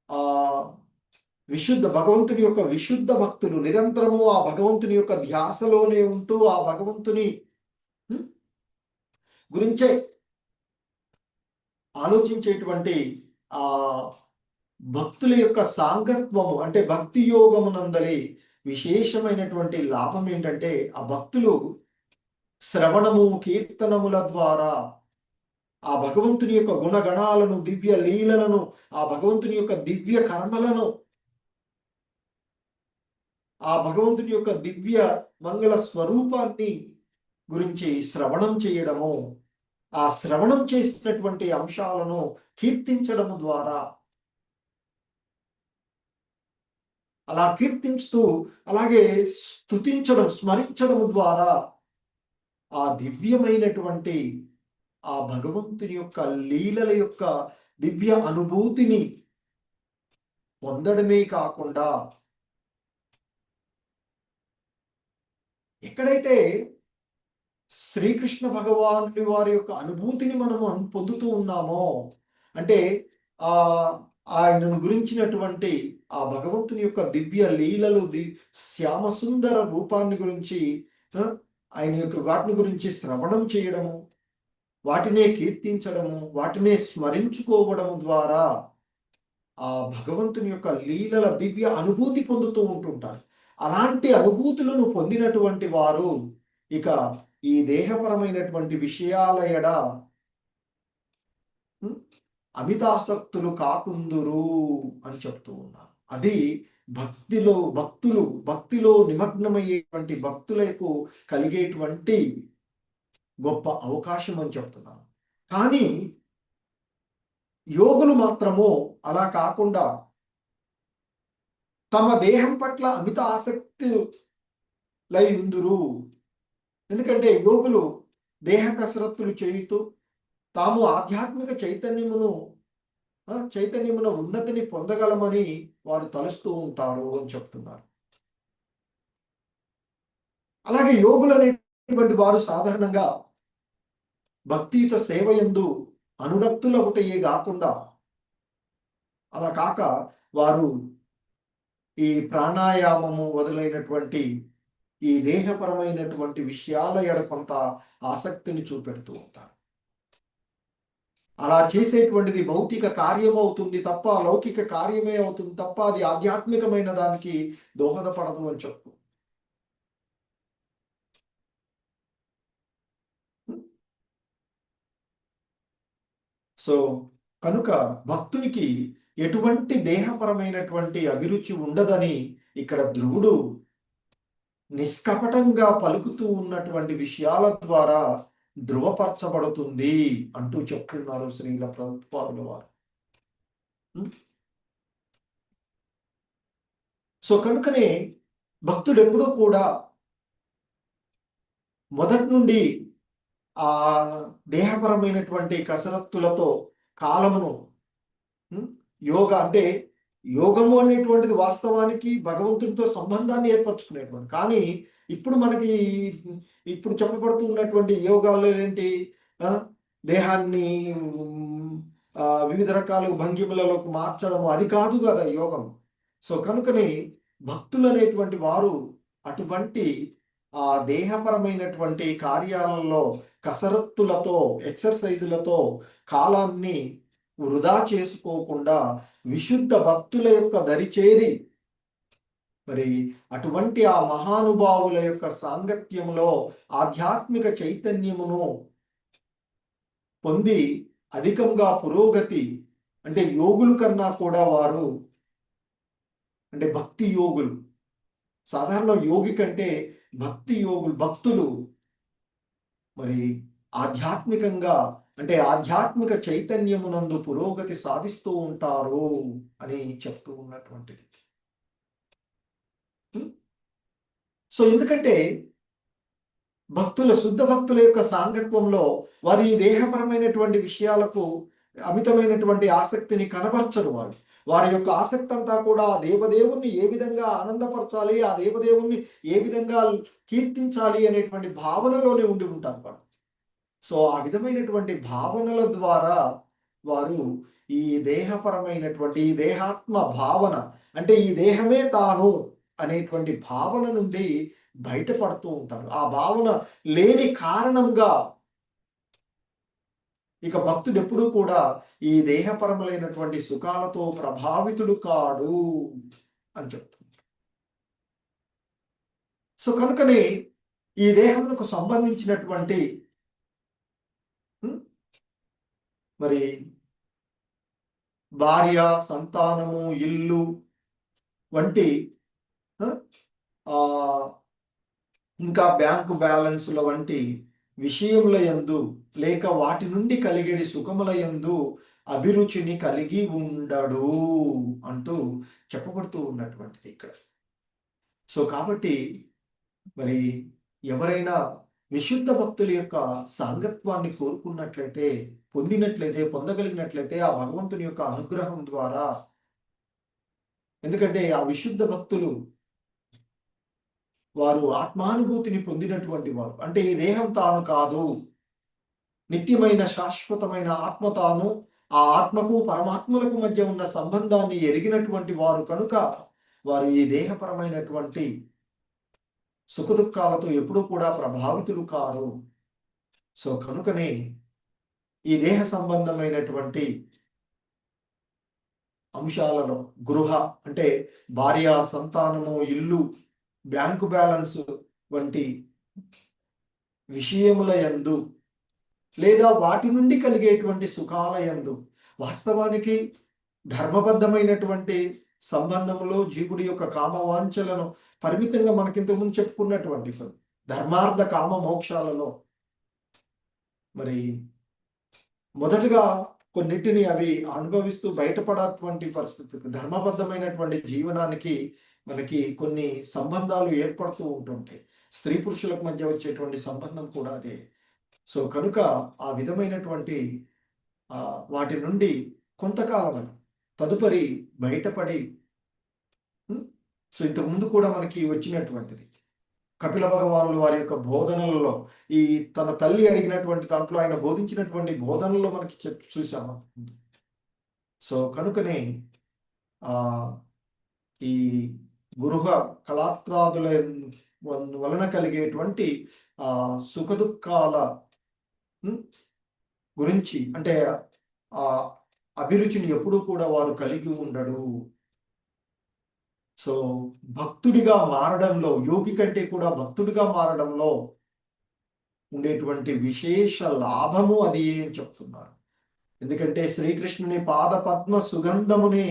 ఆ విశుద్ధ భగవంతుని యొక్క విశుద్ధ భక్తులు నిరంతరము ఆ భగవంతుని యొక్క ధ్యాసలోనే ఉంటూ ఆ భగవంతుని గురించే ఆలోచించేటువంటి ఆ భక్తుల యొక్క సాంగత్వము అంటే భక్తి యోగమునందలి విశేషమైనటువంటి లాభం ఏంటంటే ఆ భక్తులు శ్రవణము కీర్తనముల ద్వారా ఆ భగవంతుని యొక్క గుణగణాలను దివ్య లీలలను ఆ భగవంతుని యొక్క దివ్య కర్మలను ఆ భగవంతుని యొక్క దివ్య మంగళ స్వరూపాన్ని గురించి శ్రవణం చేయడము ఆ శ్రవణం చేసినటువంటి అంశాలను కీర్తించడము ద్వారా అలా కీర్తించుతూ అలాగే స్తుతించడం స్మరించడం ద్వారా ఆ దివ్యమైనటువంటి ఆ భగవంతుని యొక్క లీలల యొక్క దివ్య అనుభూతిని పొందడమే కాకుండా ఎక్కడైతే శ్రీకృష్ణ భగవానుడి వారి యొక్క అనుభూతిని మనము పొందుతూ ఉన్నామో అంటే ఆయనను గురించినటువంటి ఆ భగవంతుని యొక్క దివ్య లీలలు శ్యామసుందర రూపాన్ని గురించి ఆయన యొక్క వాటిని గురించి శ్రవణం చేయడము వాటినే కీర్తించడము వాటినే స్మరించుకోవడము ద్వారా ఆ భగవంతుని యొక్క లీలల దివ్య అనుభూతి పొందుతూ ఉంటుంటారు. అలాంటి అనుభూతులను పొందినటువంటి వారు ఇక ఈ దేహపరమైనటువంటి విషయాల ఎడ అమితాసక్తులు కాకుందురు అని చెప్తూ ఉన్నారు. అది భక్తిలో నిమగ్నమయ్యేటువంటి భక్తులకు కలిగేటువంటి గొప్ప అవకాశం అని చెప్తున్నారు. కానీ యోగులు మాత్రము అలా కాకుండా తమ దేహం పట్ల అమిత ఆసక్తులై ఉందురు. ఎందుకంటే యోగులు దేహ కసరత్తులు చేయుతూ తాము ఆధ్యాత్మిక చైతన్యమున ఉన్నతిని పొందగలమని వారు తలుస్తూ ఉంటారు అని చెప్తున్నారు. అలాగే యోగులు అనేటువంటి వారు సాధారణంగా భక్తియుత సేవయందు అనురక్తులొకటయే కాకుండా అలా కాక వారు ఈ ప్రాణాయామము మొదలైనటువంటి ఈ దేహపరమైనటువంటి విషయాల ఎడ కొంత ఆసక్తిని చూపెడుతూ ఉంటారు. అలా చేసేటువంటిది భౌతిక కార్యం అవుతుంది తప్ప లౌకిక కార్యమే అవుతుంది తప్ప అది ఆధ్యాత్మికమైన దానికి దోహదపడదు అని చెప్పు. సో కనుక భక్తునికి ఎటువంటి దేహపరమైనటువంటి అభిరుచి ఉండదని ఇక్కడ ధ్రువుడు నిష్కపటంగా పలుకుతూ ఉన్నటువంటి విషయాల ద్వారా ధృవపరచబడుతుంది అంటూ చెప్తున్నారు శ్రీల ప్రభుపాదుల వారు. సో కనుకనే భక్తుడు ఎప్పుడూ కూడా మొదటి నుండి ఆ దేహపరమైనటువంటి కసరత్తులతో కాలమును యోగ అంటే యోగము అనేటువంటిది వాస్తవానికి భగవంతునితో సంబంధాన్ని ఏర్పరచుకునేటువంటి, కానీ ఇప్పుడు చెప్పబడుతూ ఉన్నటువంటి యోగాల్లో ఏంటి దేహాన్ని వివిధ రకాల భంగిమలలోకి మార్చడం అది కాదు కదా యోగం. సో కనుకనే భక్తులు అనేటువంటి వారు అటువంటి ఆ దేహపరమైనటువంటి కార్యాలలో కసరత్తులతో ఎక్సర్సైజులతో కాలాన్ని వృధా చేసుకోకుండా విశుద్ధ భక్తుల యొక్క దరిచేరి మరి అటువంటి ఆ మహానుభావుల యొక్క సాంగత్యములో ఆధ్యాత్మిక చైతన్యమును పొంది అధికంగా పురోగతి అంటే యోగుల కన్నా కూడా వారు అంటే భక్తి యోగులు, సాధారణ యోగి కంటే భక్తి యోగులు భక్తులు మరి ఆధ్యాత్మికంగా అంటే ఆధ్యాత్మిక చైతన్యమునందు పురోగతి సాధిస్తూ ఉంటారు అని చెప్తూ ఉన్నటువంటిది. సో ఎందుకంటే శుద్ధ భక్తుల యొక్క సాంగత్వంలో వారి దేహపరమైనటువంటి విషయాలకు అమితమైనటువంటి ఆసక్తిని కనబరచరు. వారి యొక్క ఆసక్తి అంతా కూడా ఆ దేవదేవుణ్ణి ఏ విధంగా ఆనందపరచాలి, ఆ దేవదేవుణ్ణి ఏ విధంగా కీర్తించాలి అనేటువంటి భావనలోనే ఉండి ఉంటారు వారు. సో ఆ విధమైనటువంటి భావనల ద్వారా వారు ఈ దేహపరమైనటువంటి ఈ దేహాత్మ భావన, అంటే ఈ దేహమే తాను అనేటువంటి భావన నుండి బయటపడుతూ ఉంటారు. ఆ భావన లేని కారణంగా ఇక భక్తుడు ఎప్పుడూ కూడా ఈ దేహపరములైనటువంటి సుఖాలతో ప్రభావితుడు కాడు అని చెప్తుంది. సో కనుకనే ఈ దేహములకు సంబంధించినటువంటి మరి భార్య, సంతానము, ఇల్లు వంటి ఇంకా బ్యాంకు బ్యాలెన్సుల వంటి విషయముల యందు లేక వాటి నుండి కలిగేడి సుఖముల యందు అభిరుచిని కలిగి ఉండడు అంటూ చెప్పబడుతూ ఉన్నటువంటిది ఇక్కడ. సో కాబట్టి మరి ఎవరైనా విశుద్ధ భక్తుల యొక్క సాంగత్వాన్ని కోరుకున్నట్లయితే, పొందగలిగినట్లయితే ఆ భగవంతుని యొక్క అనుగ్రహం ద్వారా, ఎందుకంటే ఆ విశుద్ధ భక్తులు వారు ఆత్మానుభూతిని పొందినటువంటి వారు. అంటే ఈ దేహం తాను కాదు, నిత్యమైన శాశ్వతమైన ఆత్మ తాను, ఆ ఆత్మకు పరమాత్మలకు మధ్య ఉన్న సంబంధాన్ని ఎరిగినటువంటి వారు కనుక వారు ఈ దేహపరమైనటువంటి సుఖదుఖాలతో ఎప్పుడూ కూడా ప్రభావితులు కారు. సో కనుకనే ఈ దేహ సంబంధమైనటువంటి అంశాలలో గృహ అంటే భార్య, సంతానము, ఇల్లు, బ్యాంకు బ్యాలెన్స్ వంటి విషయముల యందు లేదా వాటి నుండి కలిగేటువంటి సుఖాల యందు వాస్తవానికి ధర్మబద్ధమైనటువంటి సంబంధంలో జీవుడి యొక్క కామవాంఛలను పరిమితంగా మనకింతకుముందు చెప్పుకున్నటువంటి ధర్మార్థ కామ మోక్షాలలో మరి మొదటగా కొన్నిటిని అవి అనుభవిస్తూ బయటపడేటువంటి పరిస్థితికి, ధర్మబద్ధమైనటువంటి జీవనానికి మనకి కొన్ని సంబంధాలు ఏర్పడుతూ ఉంటుంటాయి. స్త్రీ పురుషులకు మధ్య వచ్చేటువంటి సంబంధం కూడా అదే. సో కనుక ఆ విధమైనటువంటి వాటి నుండి కొంతకాలం తదుపరి బయటపడి, సో ఇంతకుముందు కూడా మనకి వచ్చినటువంటిది కపిల భగవానులు వారి యొక్క బోధనలలో ఈ తన తల్లి అడిగినటువంటి దాంట్లో ఆయన బోధించినటువంటి బోధనలో మనకి చూసాము. సో కనుకనే ఈ గృహ కళాత్రాదుల వలన కలిగేటువంటి సుఖదుఖాల గురించి, అంటే ఆ అభిరుచిని ఎప్పుడూ కూడా వారు కలిగి ఉండడు. సో భక్తుడిగా మారడంలో, యోగి కంటే కూడా భక్తుడిగా మారడంలో ఉండేటువంటి విశేష లాభము అది అని చెప్తున్నారు. ఎందుకంటే శ్రీకృష్ణుని పాద పద్మ సుగంధముని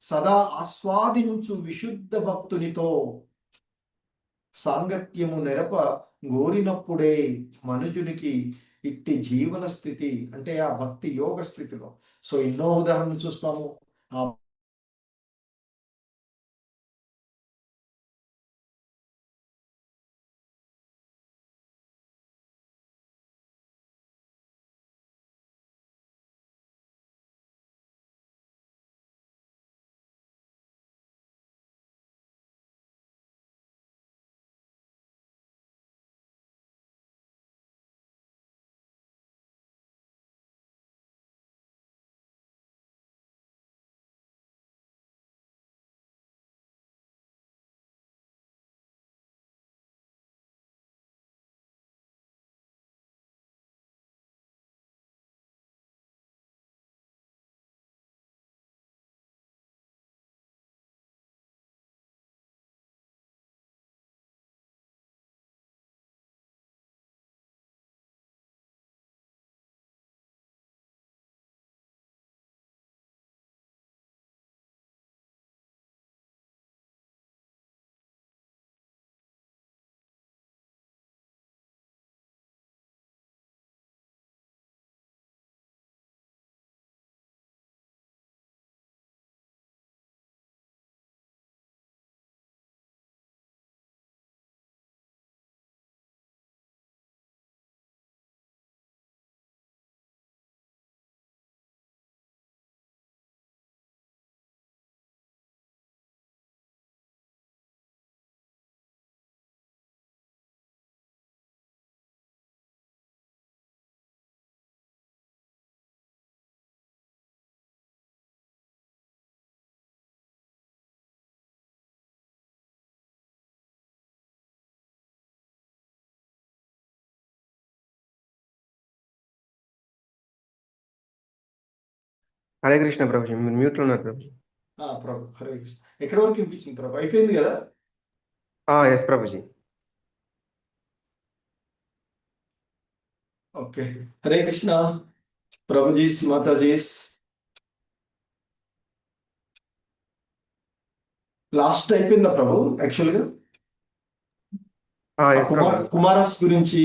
సదా ఆస్వాదించు విశుద్ధ భక్తునితో సాంగత్యము నెరప గోరినప్పుడే మనుజునికి ఇట్టి జీవన స్థితి, అంటే ఆ భక్తి యోగ స్థితిలో. సో ఎన్నో ఉదాహరణలు చూస్తాము. ఆ హరే కృష్ణ ప్రభుజీ, మీరు మ్యూట్ లో ఉన్నారు ప్రభుజీ. ప్రభు హరే కృష్ణ. ఎక్కడి వరకు వినిపించింది ప్రభు? అయిపోయింది కదా? Yes Prabhuji. Okay, Hare Krishna prabhujis Matajis. Last అయిపోయిందా ప్రభు? యాక్చువల్ గా ఎస్ ప్రభుజీ. కుమారాస్ గురించి,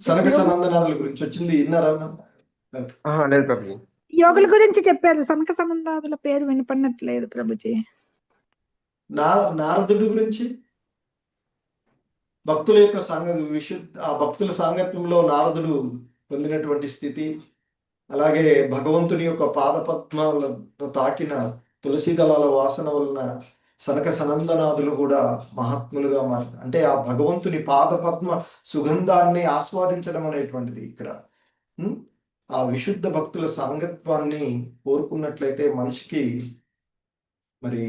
సనక సనందనాథుల గురించి వచ్చింది, విన్నారా? లేదు ప్రభుజీ. యోగుల గురించి చెప్పారు, సనక సనందాదుల పేరు వినపడినట్లేదు ప్రభుజీ. నారదుడి గురించి, భక్తుల యొక్క ఆ భక్తుల సాంగత్యంలో నారదుడు పొందినటువంటి స్థితి, అలాగే భగవంతుని యొక్క పాదపద్మాలను తాకిన తులసి దళాల వాసన వలన సనక సనందనాథులు కూడా మహాత్ములుగా అంటే ఆ భగవంతుని పాదపద్మ సుగంధాన్ని ఆస్వాదించడం అనేటువంటిది ఇక్కడ. ఆ విశుద్ధ భక్తుల సాంగత్వాన్ని కోరుకున్నట్లయితే మనిషికి మరి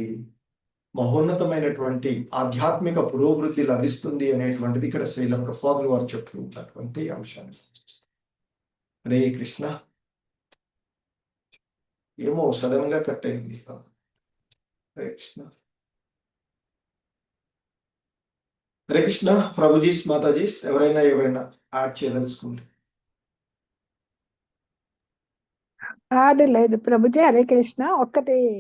మహోన్నతమైనటువంటి ఆధ్యాత్మిక పురోభివృద్ధి లభిస్తుంది అనేటువంటిది ఇక్కడ శ్రీల ప్రభుపాదులు వారు చెప్తున్నటువంటి అంశాన్ని. హరే కృష్ణ. ఏమో సడన్ గా కట్ అయింది. హరే కృష్ణ. హరే కృష్ణ ప్రభుజీస్ మాతాజీస్. ఎవరైనా ఏవైనా యాడ్ చేయదలుచుకుంటే? లేదు ప్రభుజీ. హరే కృష్ణ. ఒక్కటి